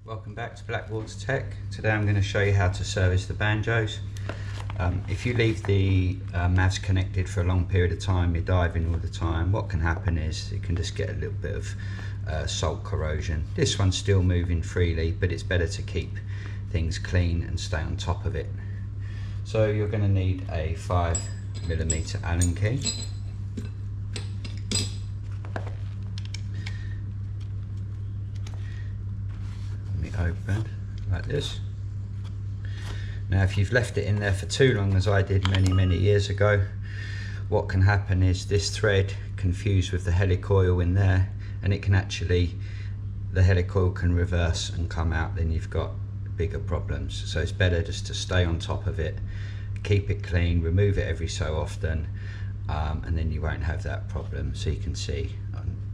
Welcome back to Blackwater Tech. Today I'm going to show you how to service the banjos. If you leave the mavs connected for a long period of time, you're diving all the time, what can happen is it can just get a little bit of salt corrosion. This one's still moving freely, but it's better to keep things clean and stay on top of it. So you're going to need a 5mm Allen key. Open like this. Now if you've left it in there for too long, as I did many years ago, what can happen is this thread can fuse with the helicoil in there, and it can actually, the helicoil can reverse and come out, then you've got bigger problems. So it's better just to stay on top of it, keep it clean, remove it every so often, and then you won't have that problem. So you can see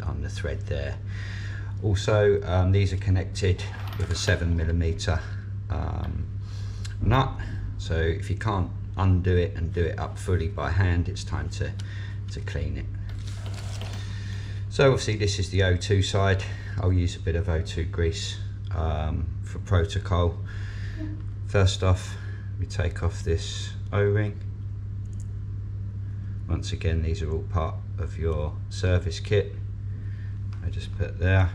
on the thread there. Also, these are connected with a 7mm nut, so if you can't undo it and do it up fully by hand, it's time to clean it. So obviously this is the O2 side. I'll use a bit of O2 grease for protocol. First off, we take off this O-ring. Once again, these are all part of your service kit. I just put there.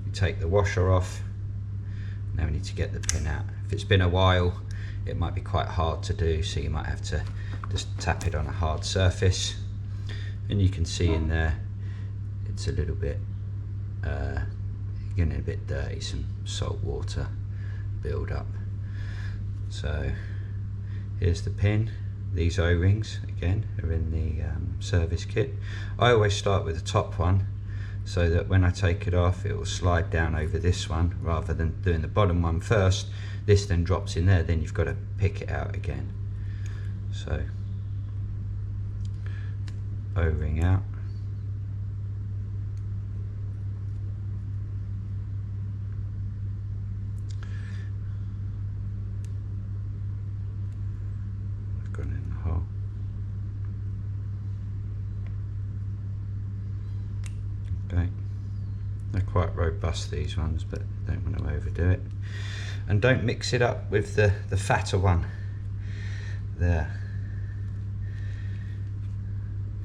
You take the washer off. Now we need to get the pin out. If it's been a while, it might be quite hard to do, so you might have to just tap it on a hard surface. And you can see in there, it's a little bit, getting a bit dirty, some salt water build up. So here's the pin. These O-rings, again, are in the service kit. I always start with the top one, so that when I take it off, it will slide down over this one rather than doing the bottom one first. This then drops in there, then you've got to pick it out again. So O-ring out. I've got it in the hole. Okay. They're quite robust, these ones, but don't want to overdo it. And don't mix it up with the fatter one there.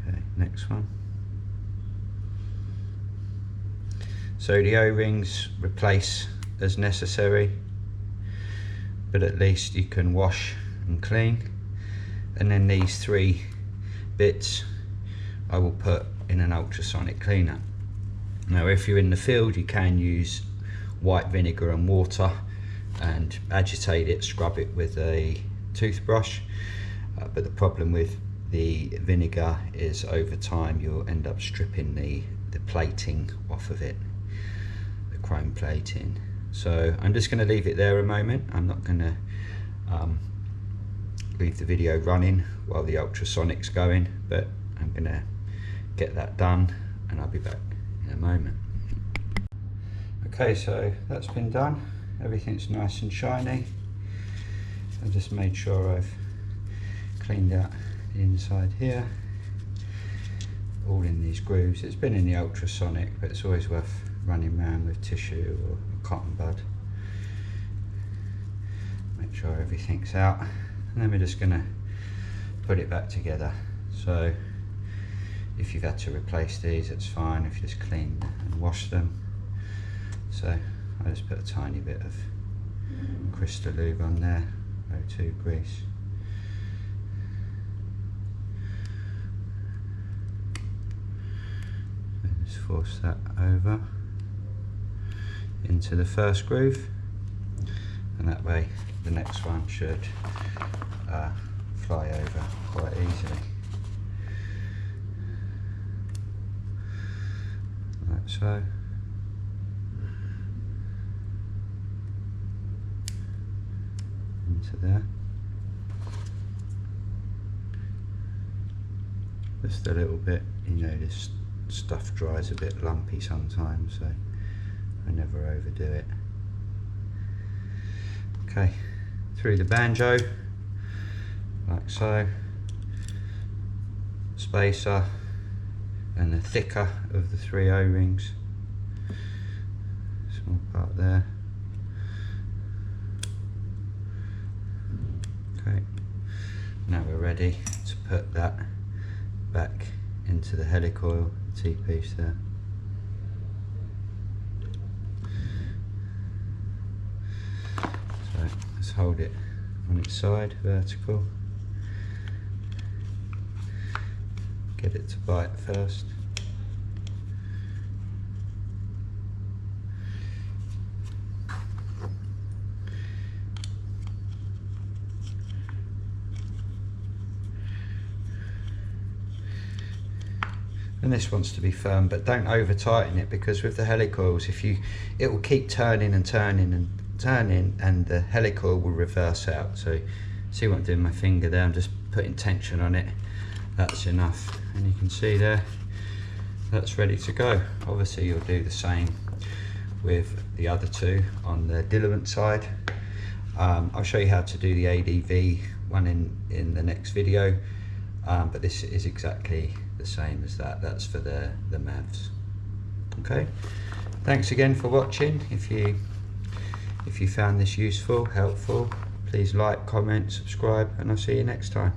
Okay, next one. So the O-rings replace as necessary, but at least you can wash and clean. And then these 3 bits I will put in an ultrasonic cleaner. Now if you're in the field, you can use white vinegar and water and agitate it, scrub it with a toothbrush, but the problem with the vinegar is over time you'll end up stripping the plating off of it, the chrome plating. So I'm just going to leave it there a moment. I'm not going to leave the video running while the ultrasonic's going, but I'm going to get that done and I'll be back in a moment. Okay, so that's been done. Everything's nice and shiny. I just made sure I've cleaned out the inside here, all in these grooves. It's been in the ultrasonic, but it's always worth running around with tissue or a cotton bud. Make sure everything's out, and then we're just going to put it back together. So if you've had to replace these, it's fine if you just clean and wash them. So I just put a tiny bit of crystal lube on there, O2 grease. And just force that over into the first groove, and that way the next one should fly over quite easily. Like so. Into there. Just a little bit, you know, this stuff dries a bit lumpy sometimes, so I never overdo it. Okay, through the banjo, like so. Spacer and the thicker of the 3 O-rings. Small part there. Okay, now we're ready to put that back into the helicoil T-piece there. So let's hold it on its side, vertical. Get it to bite first. And this wants to be firm, but don't over tighten it, because with the helicoils, it will keep turning and turning and turning, and the helicoil will reverse out. So see what I'm doing with my finger there, I'm just putting tension on it. That's enough, and you can see there, that's ready to go. Obviously you'll do the same with the other two on the diluent side. I'll show you how to do the ADV one in the next video, but this is exactly the same as that. That's for the MAVs. Okay, thanks again for watching. If you found this useful, helpful, please like, comment, subscribe, and I'll see you next time.